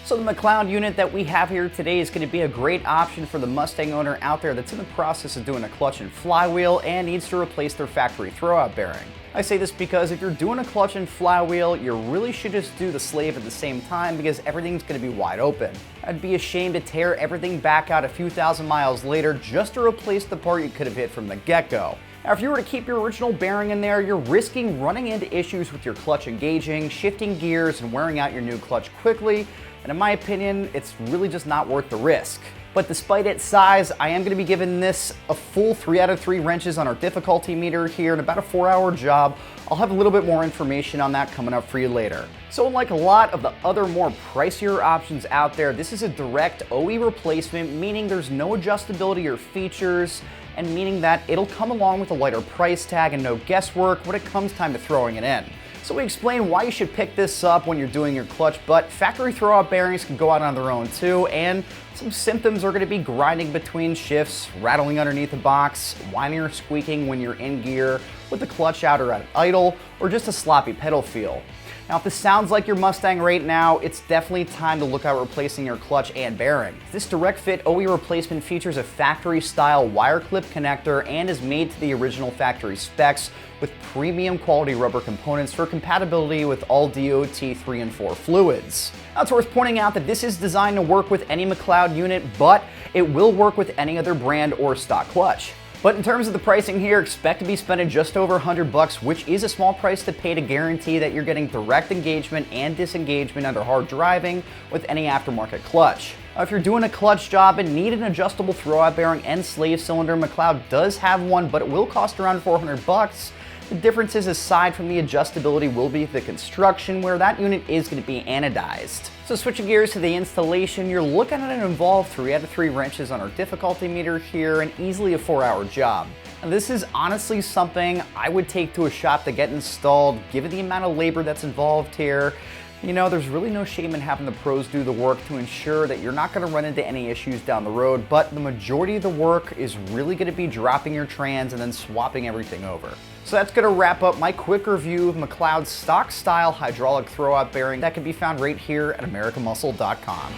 So the McLeod unit that we have here today is going to be a great option for the Mustang owner out there that's in the process of doing a clutch and flywheel and needs to replace their factory throwout bearing. I say this because if you're doing a clutch and flywheel, you really should just do the slave at the same time because everything's going to be wide open. I'd be ashamed to tear everything back out a few thousand miles later just to replace the part you could have hit from the get-go. Now, if you were to keep your original bearing in there, you're risking running into issues with your clutch engaging, shifting gears, and wearing out your new clutch quickly. And in my opinion, it's really just not worth the risk. But despite its size, I am going to be giving this a full 3 out of 3 wrenches on our difficulty meter here in about a 4-hour job. I'll have a little bit more information on that coming up for you later. So unlike a lot of the other more pricier options out there, this is a direct OE replacement, meaning there's no adjustability or features, and meaning that it'll come along with a lighter price tag and no guesswork when it comes time to throwing it in. So we explain why you should pick this up when you're doing your clutch, but factory throwout bearings can go out on their own too, and some symptoms are going to be grinding between shifts, rattling underneath the box, whining or squeaking when you're in gear, with the clutch out or at idle, or just a sloppy pedal feel. Now, if this sounds like your Mustang right now, it's definitely time to look at replacing your clutch and bearing. This direct fit OE replacement features a factory style wire clip connector and is made to the original factory specs with premium quality rubber components for compatibility with all DOT 3 and 4 fluids. Now, it's worth pointing out that this is designed to work with any McLeod unit, but it will work with any other brand or stock clutch. But in terms of the pricing here, expect to be spending just over $100, which is a small price to pay to guarantee that you're getting direct engagement and disengagement under hard driving with any aftermarket clutch. Now, if you're doing a clutch job and need an adjustable throwout bearing and slave cylinder, McLeod does have one, but it will cost around $400. The differences aside from the adjustability will be the construction, where that unit is going to be anodized. So switching gears to the installation, you're looking at an involved 3 out of 3 wrenches on our difficulty meter here and easily a 4-hour job. Now, this is honestly something I would take to a shop to get installed, given the amount of labor that's involved here. You know, there's really no shame in having the pros do the work to ensure that you're not going to run into any issues down the road, but the majority of the work is really going to be dropping your trans and then swapping everything over. So that's going to wrap up my quick review of McLeod's stock style hydraulic throwout bearing that can be found right here at AmericanMuscle.com.